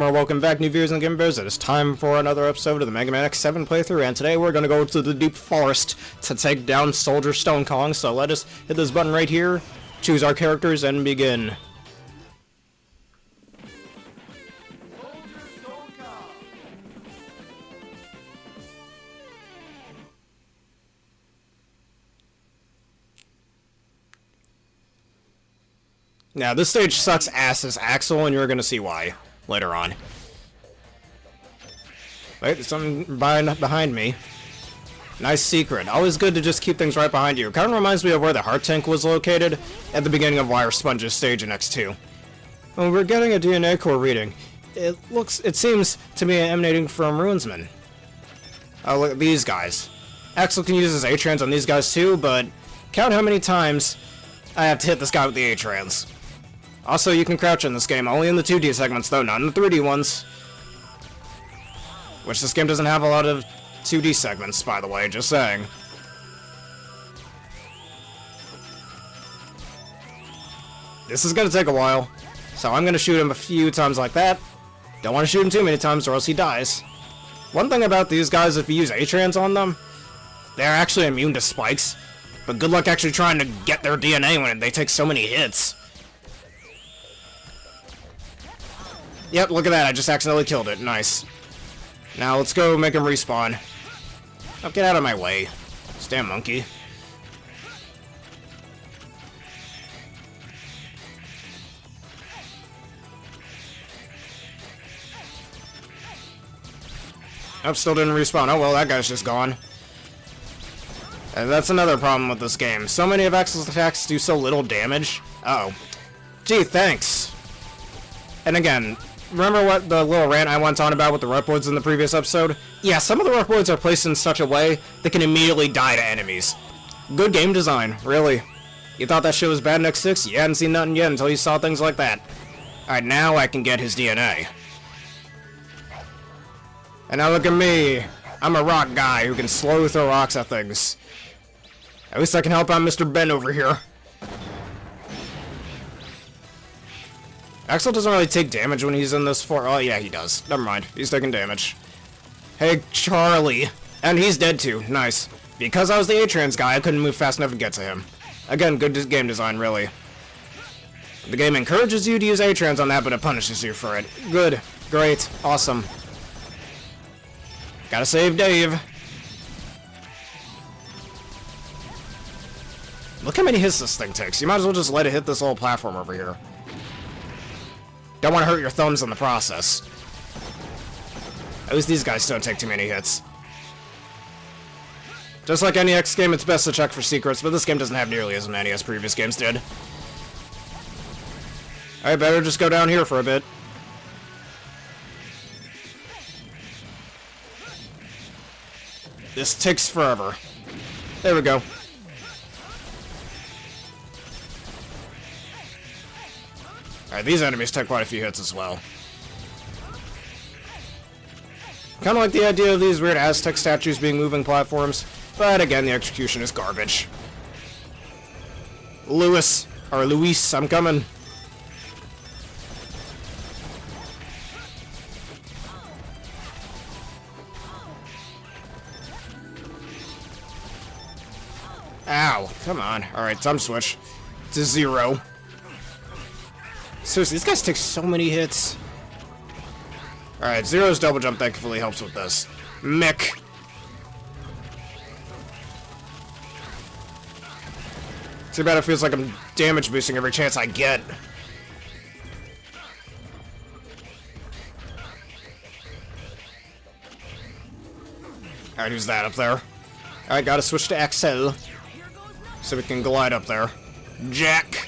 Welcome back, new viewers and gamers. It is time for another episode of the Mega Man X7 playthrough, and today we're going to go to the deep forest to take down Soldier Stone Kong. So let us hit this button right here, choose our characters, and begin. Now, this stage sucks ass as Axl, and you're going to see why later on. Wait, there's something behind me. Nice secret. Always good to just keep things right behind you. Kind of reminds me of where the heart tank was located at the beginning of Wire Sponge's stage in X2. When we're getting a DNA core reading, it seems to be emanating from Runesman. Oh, look at these guys. Axl can use his A-Trans on these guys too, but count how many times I have to hit this guy with the A-Trans. Also, you can crouch in this game, only in the 2D segments though, not in the 3D ones. Which this game doesn't have a lot of 2D segments, by the way, just saying. This is gonna take a while, so I'm gonna shoot him a few times like that. Don't want to shoot him too many times or else he dies. One thing about these guys, if you use A-Trans on them, they're actually immune to spikes, but good luck actually trying to get their DNA when they take so many hits. Yep, look at that, I just accidentally killed it. Nice. Now, let's go make him respawn. Oh, get out of my way. This damn monkey. Oh, still didn't respawn. Oh, well, that guy's just gone. And that's another problem with this game. So many of Axl's attacks do so little damage. Uh-oh. Gee, thanks. And again, remember what the little rant I went on about with the reploids in the previous episode? Yeah, some of the reploids are placed in such a way that can immediately die to enemies. Good game design, really. You thought that shit was bad in X6? You hadn't seen nothing yet until you saw things like that. Alright, now I can get his DNA. And now look at me. I'm a rock guy who can slowly throw rocks at things. At least I can help out Mr. Ben over here. Axl doesn't really take damage when he's in this fort. Oh, yeah, he does. Never mind. He's taking damage. Hey, Charlie. And he's dead, too. Nice. Because I was the A-Trans guy, I couldn't move fast enough to get to him. Again, good game design, really. The game encourages you to use A-Trans on that, but it punishes you for it. Good. Great. Awesome. Gotta save Dave. Look how many hits this thing takes. You might as well just let it hit this little platform over here. Don't want to hurt your thumbs in the process. At least these guys don't take too many hits. Just like any X game, it's best to check for secrets, but this game doesn't have nearly as many as previous games did. I better just go down here for a bit. This takes forever. There we go. Alright, these enemies take quite a few hits as well. Kind of like the idea of these weird Aztec statues being moving platforms, but again, the execution is garbage. Luis, I'm coming. Ow, come on. Alright, time switch to Zero. Seriously, these guys take so many hits. Alright, Zero's double jump thankfully helps with this. Mick. Too bad it feels like I'm damage boosting every chance I get. Alright, who's that up there? Alright, gotta switch to Axl so we can glide up there. Jack.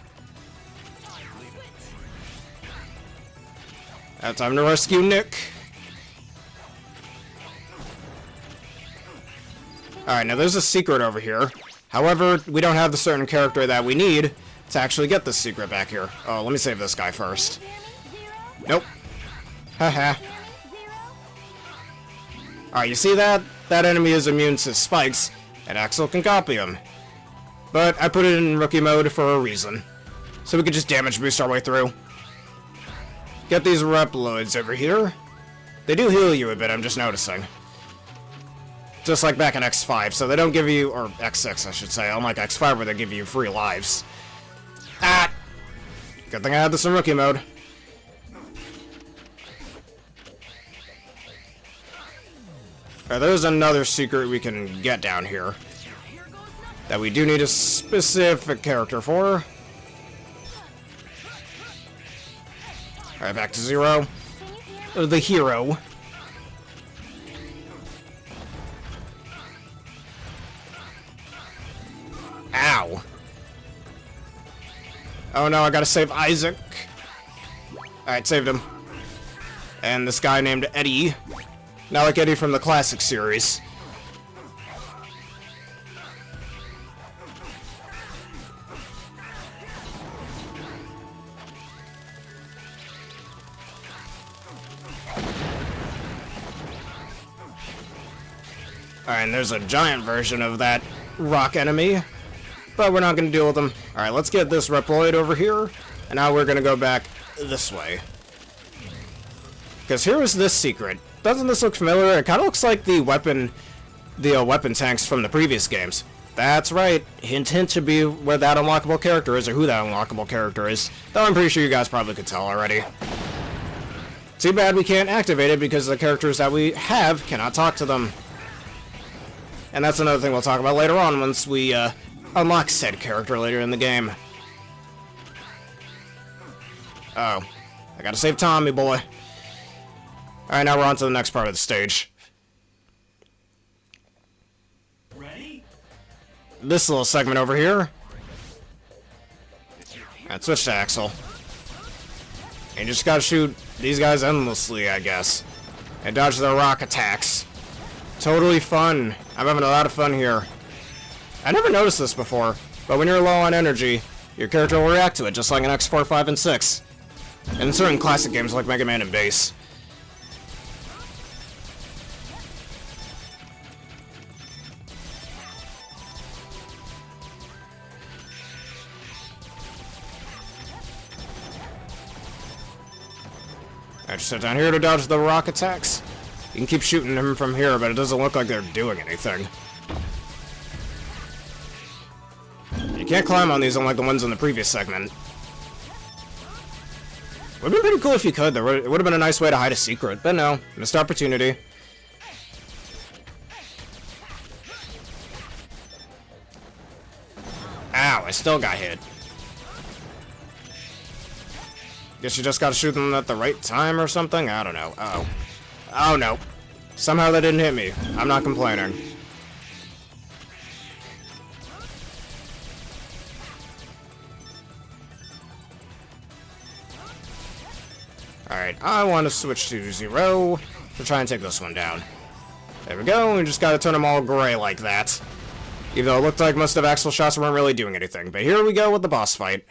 Time to rescue Nick. Alright, now there's a secret over here. However, we don't have the certain character that we need to actually get this secret back here. Oh, let me save this guy first. Nope. Haha. Alright, you see that? That enemy is immune to spikes, and Axl can copy him. But I put it in rookie mode for a reason. So we could just damage boost our way through. get these Reploids over here. They do heal you a bit, I'm just noticing. Just like back in X5, so they don't give you, or X6 I should say, unlike X5 where they give you free lives. Ah! Good thing I had this in rookie mode. Alright, there's another secret we can get down here. That we do need a specific character for. Alright, back to Zero. The hero. Ow. Oh no, I gotta save Isaac. Alright, saved him. And this guy named Eddie. Not like Eddie from the classic series. Alright, and there's a giant version of that rock enemy. But we're not going to deal with them. Alright, let's get this Reploid over here. And now we're going to go back this way. Because here is this secret. Doesn't this look familiar? It kind of looks like the weapon tanks from the previous games. That's right. Hint, hint to be where that unlockable character is, or who that unlockable character is. Though I'm pretty sure you guys probably could tell already. Too bad we can't activate it because the characters that we have cannot talk to them. And that's another thing we'll talk about later on once we unlock said character later in the game. Oh. I gotta save Tommy, boy. Alright, now we're on to the next part of the stage. Ready? This little segment over here. And switch to Axl. And you just gotta shoot these guys endlessly, I guess. And dodge their rock attacks. Totally fun. I'm having a lot of fun here. I never noticed this before, but when you're low on energy, your character will react to it, just like in X4, 5, and 6. And in certain classic games like Mega Man and Bass. I just sit down here to dodge the rock attacks. You can keep shooting him from here, but it doesn't look like they're doing anything. You can't climb on these unlike the ones in the previous segment. Would have been pretty cool if you could. It would have been a nice way to hide a secret, but no. Missed opportunity. Ow, I still got hit. Guess you just gotta shoot them at the right time or something? I don't know. Uh-oh. Oh no. Somehow that didn't hit me. I'm not complaining. Alright, I want to switch to Zero to try and take this one down. There we go, we just gotta turn them all gray like that. Even though it looked like most of Axl's shots weren't really doing anything. But here we go with the boss fight.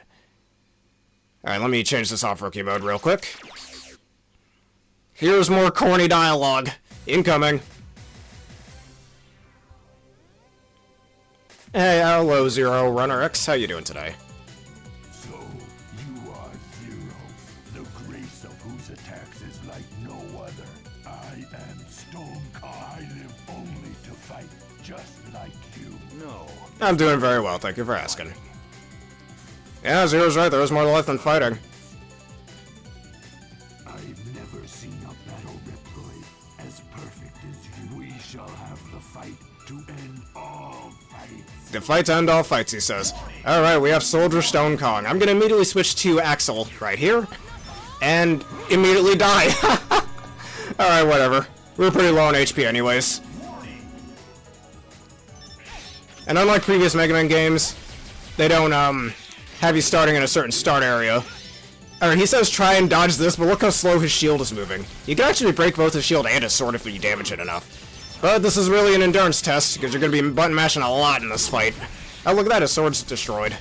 Alright, let me change this off rookie mode real quick. Here's more corny dialogue. Incoming. Hey, hello Zero, Runner X. How you doing today? So, you are Zero, the grace of whose attacks is like no other. I am Stone Cold. I live only to fight, just like you. No. I'm doing very well, thank you for asking. Yeah, Zero's right, there is more to life than fighting. I've never seen a battle Reploid as perfect as you. We shall have the fight to end all fights. The fight to end all fights, he says. Alright, we have Soldier Stone Kong. I'm gonna immediately switch to Axl right here. And immediately die. Alright, whatever. We're pretty low on HP anyways. And unlike previous Mega Man games, they don't, have you starting in a certain start area. Alright, he says try and dodge this, but look how slow his shield is moving. You can actually break both his shield and his sword if you damage it enough. But this is really an endurance test, because you're going to be button mashing a lot in this fight. Oh, look at that, his sword's destroyed.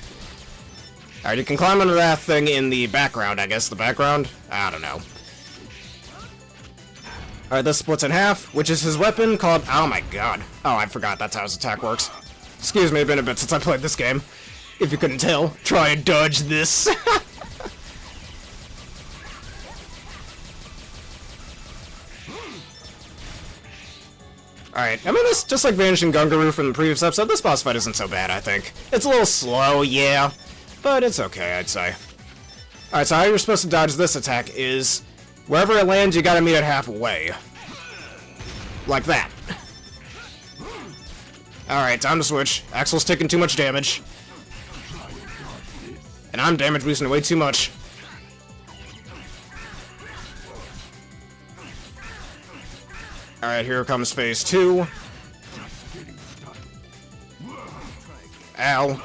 Alright, you can climb under that thing in the background, I guess. The background? I don't know. Alright, this splits in half, which is his weapon called... Oh my god. Oh, I forgot that's how his attack works. Excuse me, it's been a bit since I played this game. If you couldn't tell, try and dodge this. Alright, I mean, this, just like Vanishing Gungaroo from the previous episode, this boss fight isn't so bad, I think. It's a little slow, yeah, but it's okay, I'd say. Alright, so how you're supposed to dodge this attack is, wherever it lands, you gotta meet it halfway. Like that. Alright, time to switch. Axl's taking too much damage. And I'm damage boosting way too much. Alright, here comes phase 2. Ow.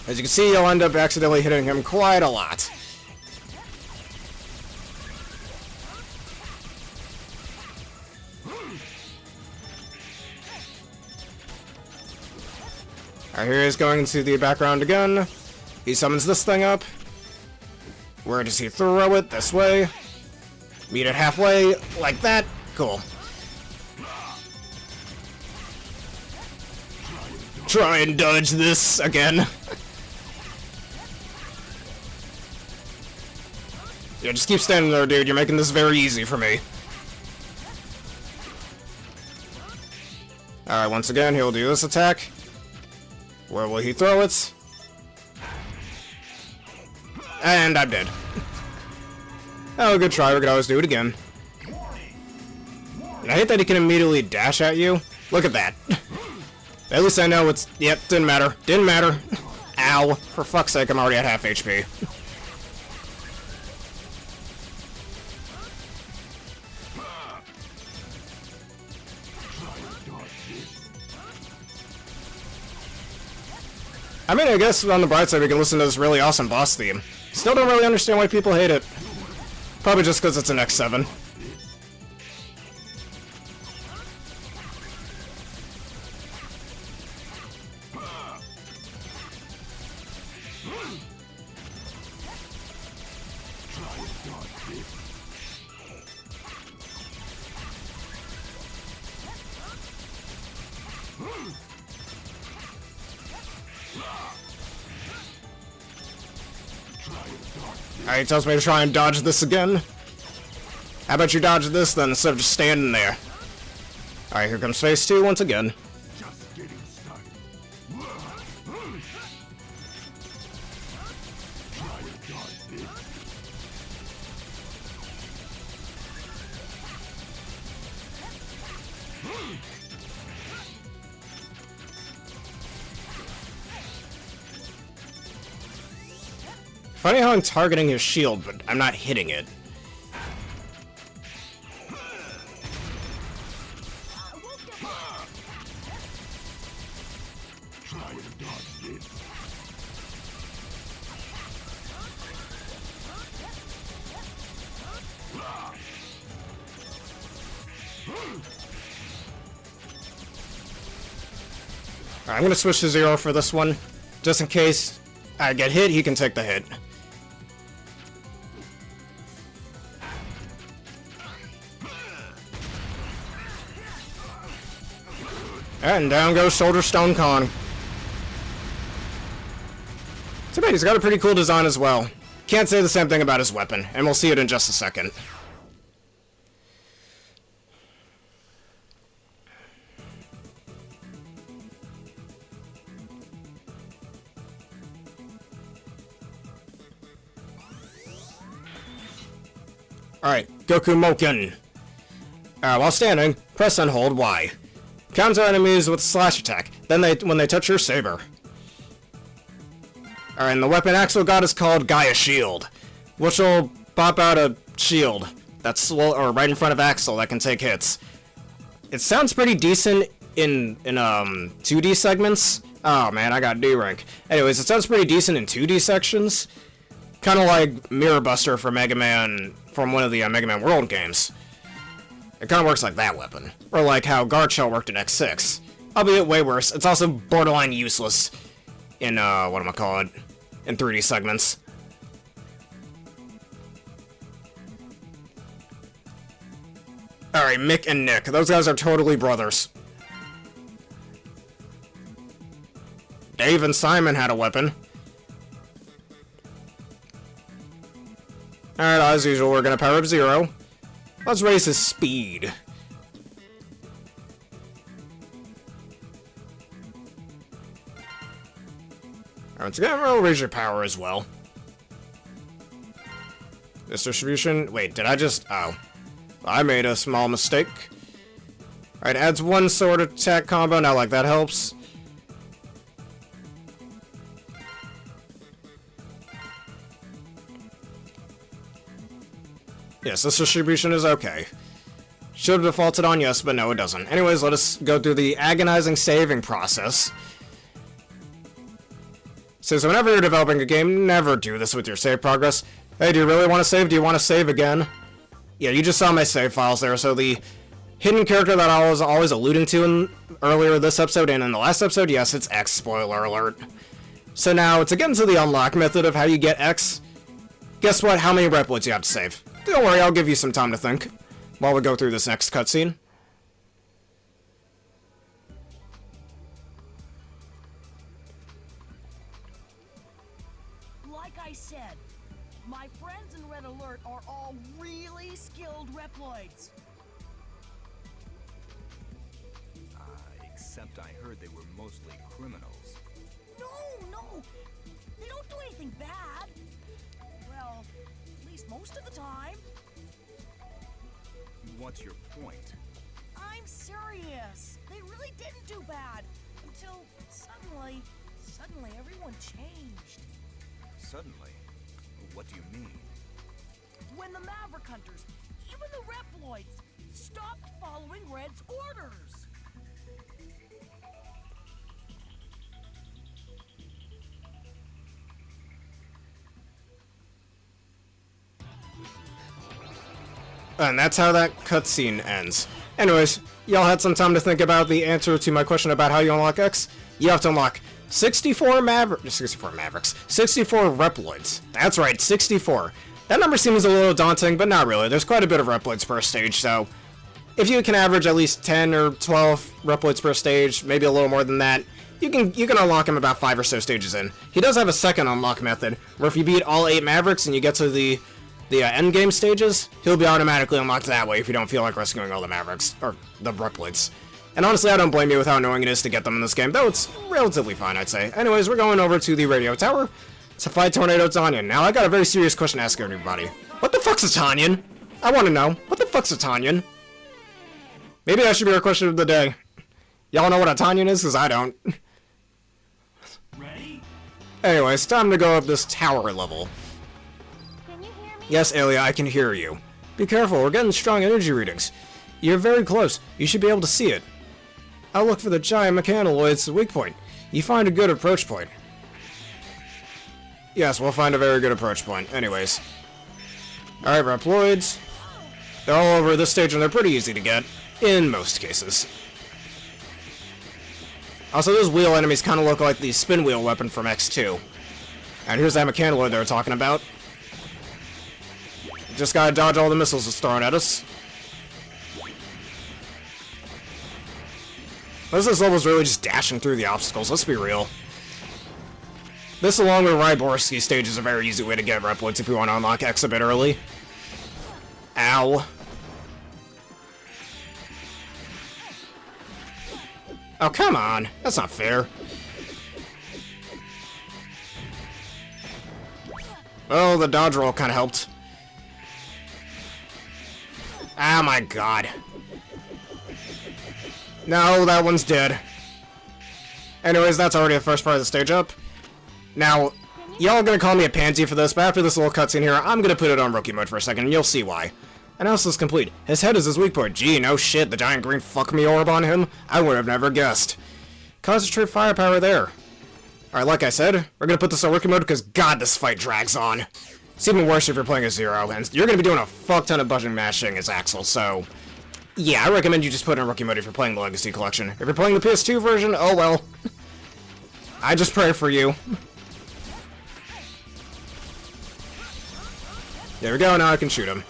As you can see, you'll end up accidentally hitting him quite a lot. Alright, here he is going into the background again. He summons this thing up. Where does he throw it? This way. Meet it halfway, like that. Cool. Try and dodge this again. Yeah, just keep standing there, dude. You're making this very easy for me. Alright, once again, he'll do this attack. Where will he throw it? And I'm dead. Oh, good try. We could always do it again. And I hate that he can immediately dash at you. Look at that. At least I know it's... Yep, didn't matter. Didn't matter. Ow. For fuck's sake, I'm already at half HP. I mean, I guess on the bright side we can listen to this really awesome boss theme. Still don't really understand why people hate it. Probably just because it's an X7. Alright, he tells me to try and dodge this again. How about you dodge this then, instead of just standing there? Alright, here comes phase 2 once again. Just getting started. Try and dodge this. Funny how I'm targeting his shield, but I'm not hitting it. Try and dodge this. Alright, I'm gonna switch to Zero for this one. Just in case I get hit, he can take the hit. And down goes Shoulder Stone Kong. Too bad, he's got a pretty cool design as well. Can't say the same thing about his weapon, and we'll see it in just a second. Alright, Goku Moken. While standing, press and hold Y. Counter enemies with slash attack, then when they touch your saber. Alright, and the weapon Axl got is called Gaia Shield, which will pop out a shield that's right in front of Axl that can take hits. It sounds pretty decent in 2D segments. Oh man, I got D rank. Anyways, it sounds pretty decent in 2D sections. Kind of like Mirror Buster from from one of the Mega Man World games. It kind of works like that weapon. Or like how Guard Shell worked in X6. Albeit way worse. It's also borderline useless in, in 3D segments. Alright, Mick and Nick. Those guys are totally brothers. Dave and Simon had a weapon. Alright, as usual, we're gonna power up Zero. Let's raise his speed. Once again, we'll raise your power as well. This distribution... Wait, did I just... Oh. I made a small mistake. Alright, adds one sword attack combo. Now, like, that helps. Yes, this distribution is okay. Should have defaulted on yes, but no, it doesn't. Anyways, let us go through the agonizing saving process. So whenever you're developing a game, never do this with your save progress. Hey, do you really want to save? Do you want to save again? Yeah, you just saw my save files there, so the hidden character that I was always alluding to earlier this episode and in the last episode, yes, it's X, spoiler alert. So now, to get into the unlock method of how you get X, guess what? How many Reploids you have to save? Don't worry, I'll give you some time to think while we go through this next cutscene. Like I said, my friends in Red Alert are all really skilled Reploids. Except I heard they were mostly criminals. No, they don't do anything bad. Well, at least most of the time. What's your point? I'm serious. They really didn't do bad until suddenly everyone changed. Suddenly? What do you mean? When the Maverick Hunters, even the Reploids, stopped following Red's orders. And that's how that cutscene ends. Anyways, y'all had some time to think about the answer to my question about how you unlock X. You have to unlock 64 Mavericks, 64 Reploids. That's right, 64. That number seems a little daunting, but not really. There's quite a bit of Reploids per stage, so if you can average at least 10 or 12 Reploids per stage, maybe a little more than that, you can unlock him about 5 or so stages in. He does have a second unlock method, where if you beat all 8 Mavericks and you get to the end game stages, he'll be automatically unlocked that way if you don't feel like rescuing all the Mavericks, or the Reploids. And honestly, I don't blame you with how annoying it is to get them in this game, though it's relatively fine, I'd say. Anyways, we're going over to the radio tower to fight Tornado Tonion. Now, I got a very serious question to ask everybody. What the fuck's a Tonion? I want to know. What the fuck's a Tonion? Maybe that should be our question of the day. Y'all know what a Tonion is? Because I don't. Ready? Anyways, time to go up this tower level. Can you hear me? Yes, Alia, I can hear you. Be careful, we're getting strong energy readings. You're very close. You should be able to see it. I'll look for the giant mechanoid's weak point. You find a good approach point. Yes, we'll find a very good approach point. Anyways. Alright, Reploids. They're all over this stage and they're pretty easy to get. In most cases. Also, those wheel enemies kind of look like the spin wheel weapon from X2. And here's that mechanoid they were talking about. Just gotta dodge all the missiles that's thrown at us. This level's really just dashing through the obstacles, let's be real. This along with Ryborski stage is a very easy way to get Reploids if you want to unlock X a bit early. Ow. Oh, come on. That's not fair. Well, the dodge roll kind of helped. Oh my god. No, that one's dead. Anyways, that's already the first part of the stage up. Now, y'all gonna call me a pansy for this, but after this little cutscene here, I'm gonna put it on rookie mode for a second, and you'll see why. Analysis complete. His head is his weak point. Gee, no shit, the giant green fuck-me orb on him? I would have never guessed. Concentrate firepower there. Alright, like I said, we're gonna put this on rookie mode because god, this fight drags on. It's even worse if you're playing as Zero, and you're gonna be doing a fuck ton of button mashing as Axl, so yeah, I recommend you just put it in rookie mode if you're playing the Legacy Collection. If you're playing the PS2 version, oh well. I just pray for you. There we go, now I can shoot him.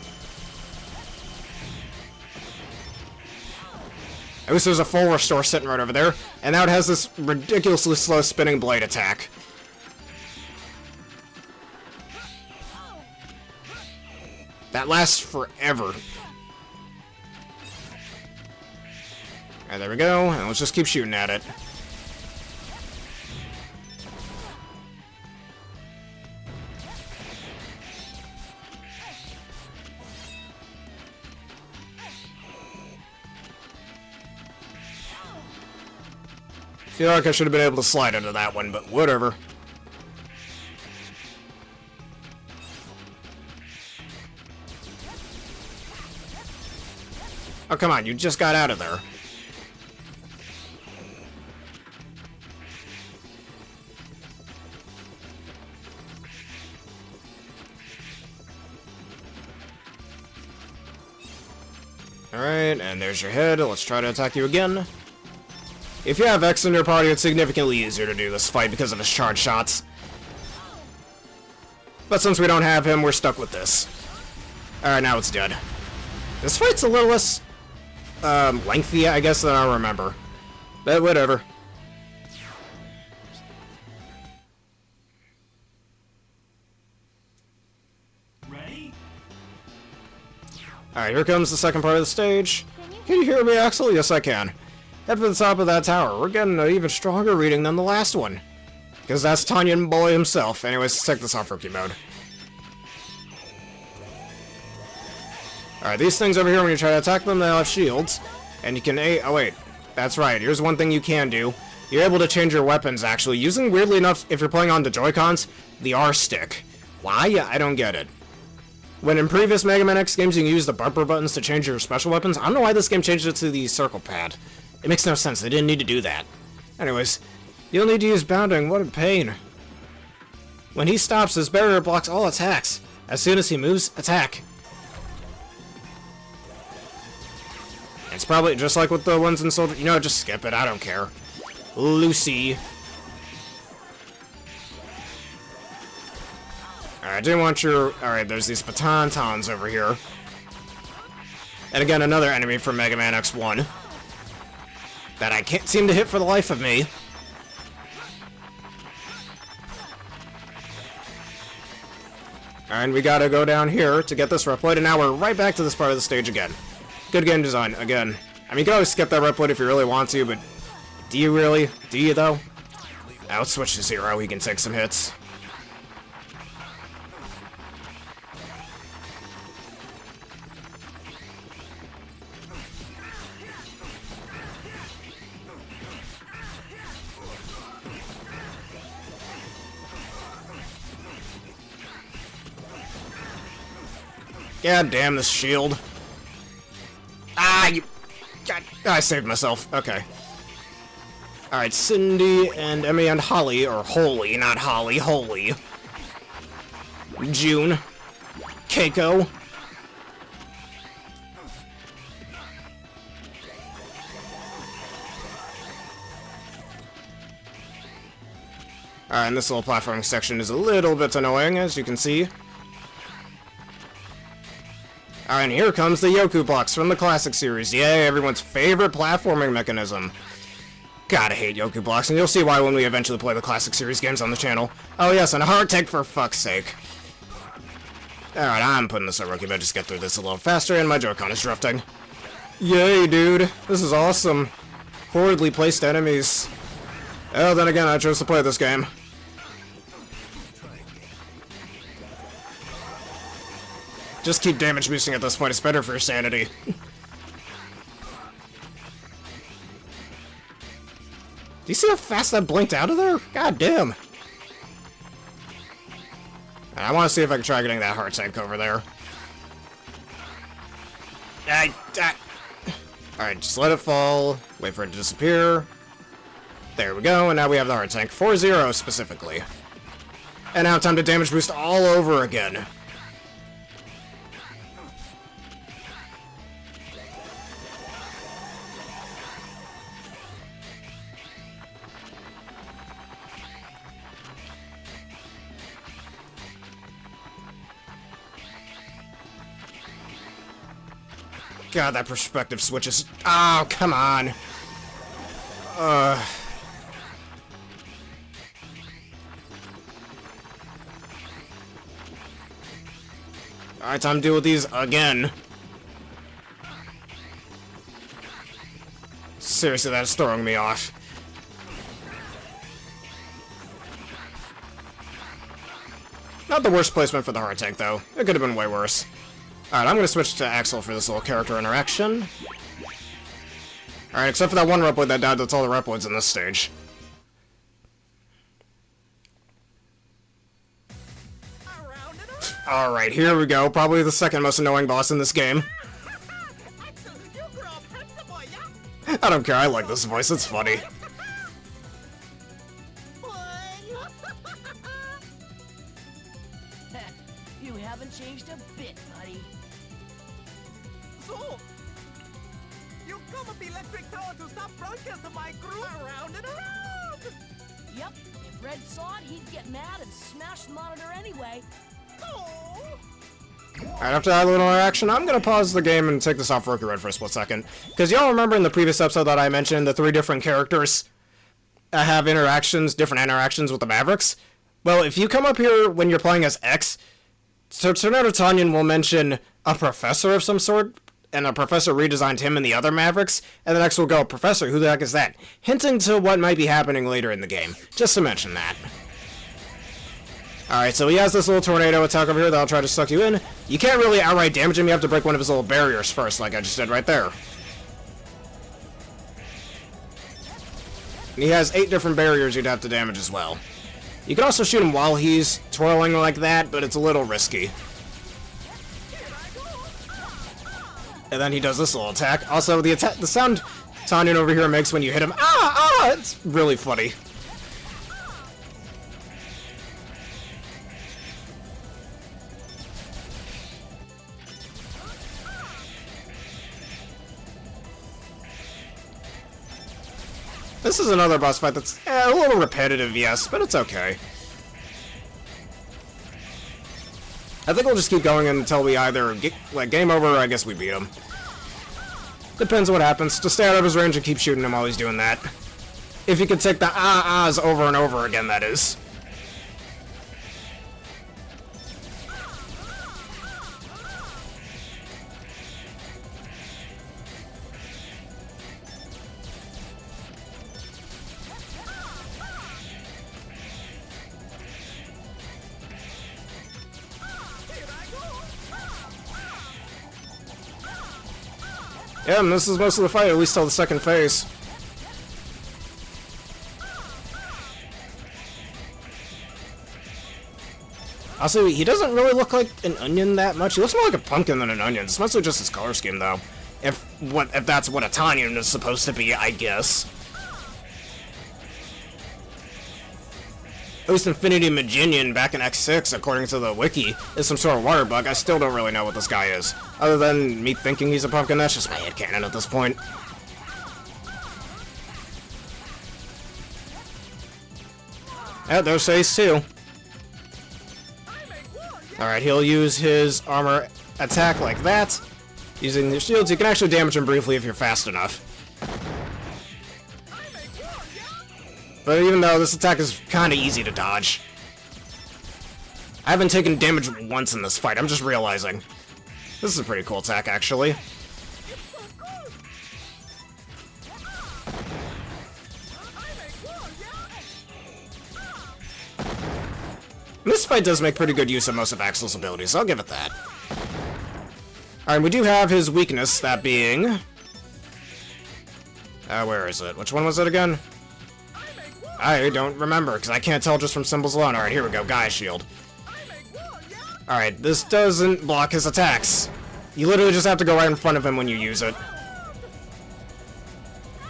At least there's a full restore sitting right over there, and now it has this ridiculously slow spinning blade attack. That lasts forever. And there we go, and let's just keep shooting at it. Feel like I should have been able to slide into that one, but whatever. Oh, come on, you just got out of there. Alright, and there's your head. Let's try to attack you again. If you have X in your party, it's significantly easier to do this fight because of his charge shots. But since we don't have him, we're stuck with this. Alright, now it's dead. This fight's a little less lengthy, I guess, than I remember. But whatever. Ready? Alright, here comes the second part of the stage. Can you hear me, Axl? Yes, I can. Head for the top of that tower. We're getting an even stronger reading than the last one. Because that's Tonion boy himself. Anyways, let's take this off rookie mode. Alright, these things over here, when you try to attack them, they have shields. And you can... Oh, wait. That's right. Here's one thing you can do. You're able to change your weapons, actually, using, weirdly enough, if you're playing on the Joy-Cons, the R-stick. Why? I don't get it. When in previous Mega Man X games you can use the bumper buttons to change your special weapons, I don't know why this game changed it to the circle pad. It makes no sense. They didn't need to do that. Anyways, you'll need to use bounding. What a pain. When he stops, his barrier blocks all attacks. As soon as he moves, attack. It's probably just like with the ones in Soldier... You know, just skip it. I don't care. Lucy. Alright, I didn't want your... Alright, there's these Patantons over here. And again, another enemy from Mega Man X1. That I can't seem to hit for the life of me. And we gotta go down here to get this reploid, and now we're right back to this part of the stage again. Good game design, again. I mean, you can always skip that reploid if you really want to, but... Do you really? Do you, though? Now let's switch to Zero, he can take some hits. God damn this shield. Ah, you... God, I saved myself. Okay. Alright, Cindy and Emmy and Holly, or Holy, not Holly, Holy. June. Keiko. Alright, and this little platforming section is a little bit annoying, as you can see. Alright, and here comes the Yoku blocks from the classic series. Yay, everyone's favorite platforming mechanism. God, I hate Yoku blocks, and you'll see why when we eventually play the classic series games on the channel. Oh yes, and a heart tank for fuck's sake. Alright, I'm putting this at rookie mode just get through this a little faster, and my Joy-Con is drifting. Yay, dude. This is awesome. Horridly placed enemies. Oh, then again, I chose to play this game. Just keep damage boosting at this point, it's better for your sanity. Do you see how fast that blinked out of there? God damn. I want to see if I can try getting that heart tank over there. Alright, just let it fall. Wait for it to disappear. There we go, and now we have the heart tank. 4-0 specifically. And now time to damage boost all over again. God, that perspective switch is... Oh, come on. Alright, time to deal with these again. Seriously, that is throwing me off. Not the worst placement for the heart tank, though. It could have been way worse. Alright, I'm gonna switch to Axl for this little character interaction. Alright, except for that one reploid that died, that's all the reploids in this stage. Alright, here we go. Probably the second most annoying boss in this game. I don't care, I like this voice, it's funny. You haven't changed a bit, buddy. So, you come up electric tower to stop broadcasting my crew around and around! Yep, if Red saw it, he'd get mad and smash the monitor anyway. Oh! Alright, after that little interaction, I'm gonna pause the game and take this off Rookie Red for a split second. Because y'all remember in the previous episode that I mentioned the 3 different characters have different interactions with the Mavericks? Well, if you come up here when you're playing as X, so Tonion will mention a professor of some sort, and a professor redesigned him and the other Mavericks, and then X will go, Professor, who the heck is that? Hinting to what might be happening later in the game, just to mention that. Alright, so he has this little tornado attack over here that'll try to suck you in. You can't really outright damage him, you have to break one of his little barriers first, like I just did right there. And he has 8 different barriers you'd have to damage as well. You can also shoot him while he's twirling like that, but it's a little risky. And then he does this little attack. Also, the sound Tonion over here makes when you hit him, it's really funny. This is another boss fight that's a little repetitive, yes, but it's okay. I think we'll just keep going until we either get, game over or I guess we beat him. Depends on what happens. Just stay out of his range and keep shooting him while he's doing that. If you can take the ahs over and over again, that is. Yeah, and this is most of the fight, at least till the second phase. Also, he doesn't really look like an onion that much. He looks more like a pumpkin than an onion. It's mostly just his color scheme, though. If that's what a Tonion is supposed to be, I guess. At least Infinity Maginian back in X6, according to the wiki, is some sort of water bug. I still don't really know what this guy is. Other than me thinking he's a pumpkin, that's just my headcanon at this point. Yeah, there's phase 2. Alright, he'll use his armor attack like that. Using the shields, you can actually damage him briefly if you're fast enough. But even though this attack is kind of easy to dodge. I haven't taken damage once in this fight, I'm just realizing. This is a pretty cool attack, actually. This fight does make pretty good use of most of Axl's abilities, I'll give it that. Alright, we do have his weakness, that being... where is it? Which one was it again? I don't remember, because I can't tell just from symbols alone. Alright, here we go, Gaia Shield. Alright, this doesn't block his attacks. You literally just have to go right in front of him when you use it.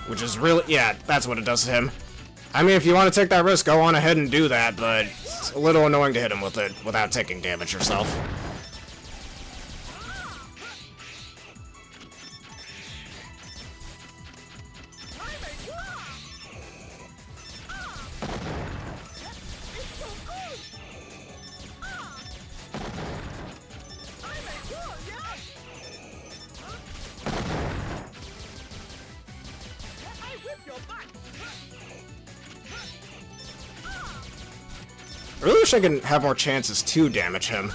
Which is really... yeah, that's what it does to him. I mean, if you want to take that risk, go on ahead and do that, but it's a little annoying to hit him with it without taking damage yourself. I really wish I could have more chances to damage him.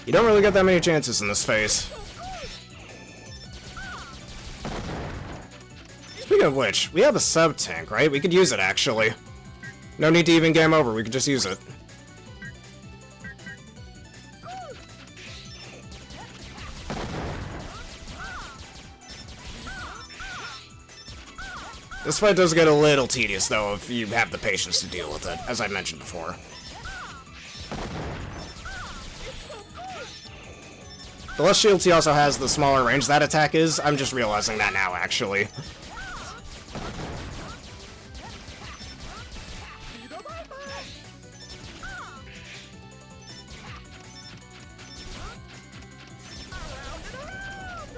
You don't really get that many chances in this phase. Speaking of which, we have a sub-tank, right? We could use it, actually. No need to even game over, we could just use it. This fight does get a little tedious, though, if you have the patience to deal with it, as I mentioned before. The less shields he also has, the smaller range that attack is. I'm just realizing that now, actually.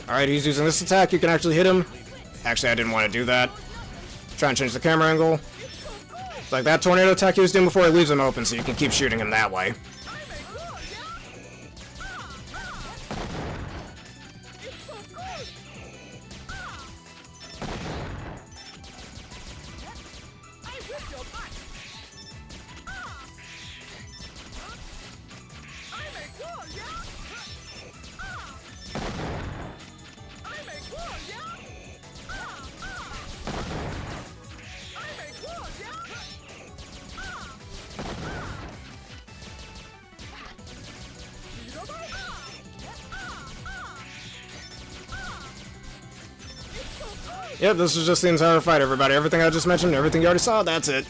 Alright, he's using this attack. You can actually hit him. Actually, I didn't want to do that. Try and change the camera angle. It's like that tornado attack he was doing before, he leaves him open, so you can keep shooting him that way. Yep, this is just the entire fight, everybody. Everything I just mentioned, everything you already saw, that's it.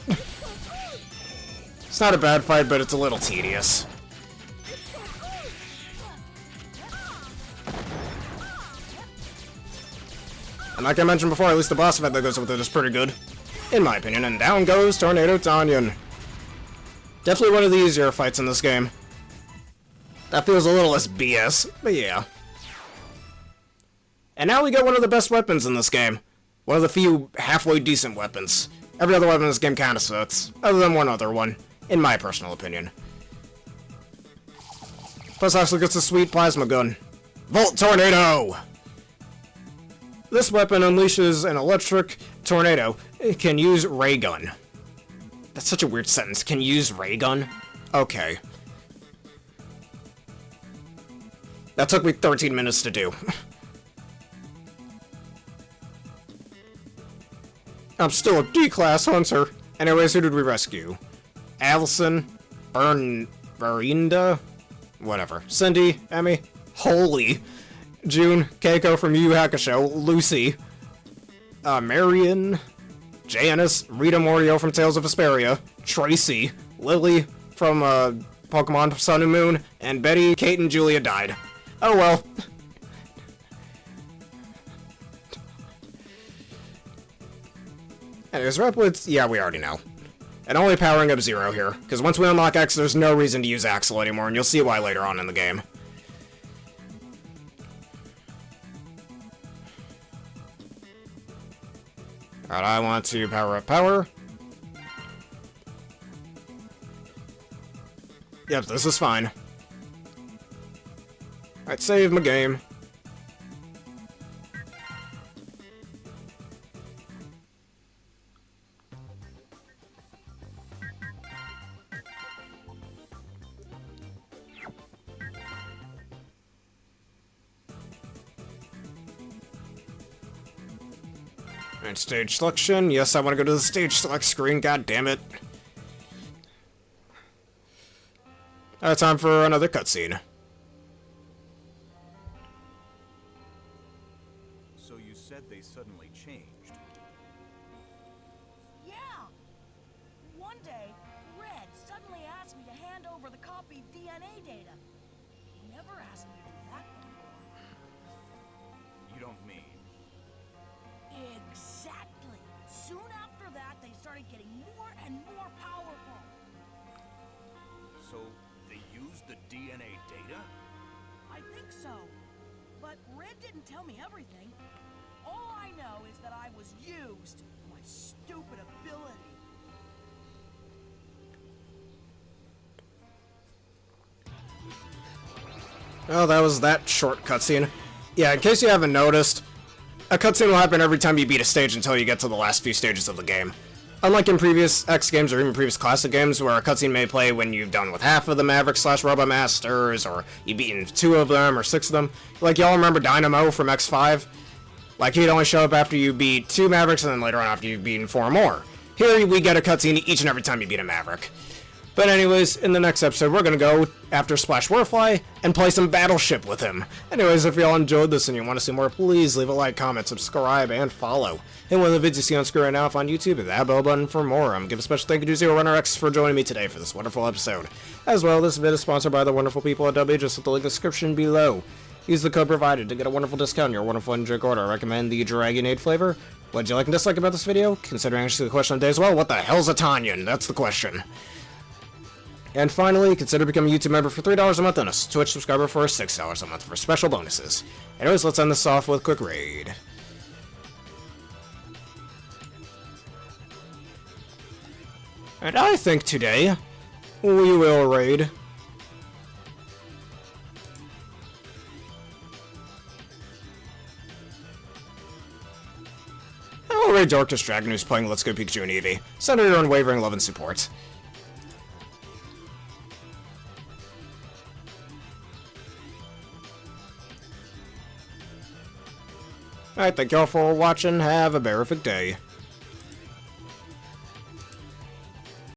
It's not a bad fight, but it's a little tedious. And like I mentioned before, at least the boss fight that goes with it is pretty good, in my opinion. And down goes Tornado Tonion. Definitely one of the easier fights in this game. That feels a little less BS, but yeah. And now we get one of the best weapons in this game. One of the few halfway decent weapons. Every other weapon in this game kinda sucks, other than one other one, in my personal opinion. Plus Axl gets a sweet plasma gun. Volt Tornado! This weapon unleashes an electric tornado. It can use ray gun. That's such a weird sentence. Can use ray gun? Okay. That took me 13 minutes to do. I'm still a D-class hunter. Anyways, who did we rescue? Allison, Verinda, whatever. Cindy, Emmy, Holy, June, Keiko from Yu Yu Hakusho, Lucy, Marion, Janice, Rita Mordio from Tales of Vesperia, Tracy, Lily from Pokemon Sun and Moon, and Betty, Kate, and Julia died. Oh well. Anyways, Replits, yeah, we already know. And only powering up Zero here, because once we unlock X, there's no reason to use Axl anymore, and you'll see why later on in the game. Alright, I want to power up power. Yep, this is fine. Alright, save my game. And stage selection. Yes, I want to go to the stage select screen. God damn it. Time for another cutscene. So you said they suddenly changed. Yeah. One day, Red suddenly asked me to hand over the copied DNA data. He never asked me to do that before. You don't mean... Exactly. Soon after that, they started getting more and more powerful. So they used the DNA data? I think so. But Red didn't tell me everything. All I know is that I was used for my stupid ability. Oh, that was that short cutscene. Yeah, in case you haven't noticed, a cutscene will happen every time you beat a stage until you get to the last few stages of the game. Unlike in previous X games or even previous classic games where a cutscene may play when you've done with half of the Maverick/Robot Masters, or you've beaten 2 of them or 6 of them. Like, y'all remember Dynamo from X5? Like, he'd only show up after you beat 2 Mavericks and then later on after you've beaten 4 more. Here we get a cutscene each and every time you beat a Maverick. But anyways, in the next episode, we're gonna go after Splash Warfly and play some Battleship with him. Anyways, if y'all enjoyed this and you want to see more, please leave a like, comment, subscribe, and follow. And one of the videos you see on screen right now, if on YouTube, hit that bell button for more. Give a special thank you to Zero and Axl for joining me today for this wonderful episode. As well, this video is sponsored by the wonderful people at W, just at the link in the description below. Use the code provided to get a wonderful discount on your wonderful drink order. I recommend the Dragonade flavor. What did you like and dislike about this video? Considering answering the question of the day as well, what the hell's a Tonion? That's the question. And finally, consider becoming a YouTube member for $3 a month and a Twitch subscriber for $6 a month for special bonuses. Anyways, let's end this off with a quick raid. And I think today, we will raid I'll raid Darkest Dragon, who's playing Let's Go Pikachu and Eevee. Send her your unwavering love and support. Alright, thank y'all for watching. Have a terrific day.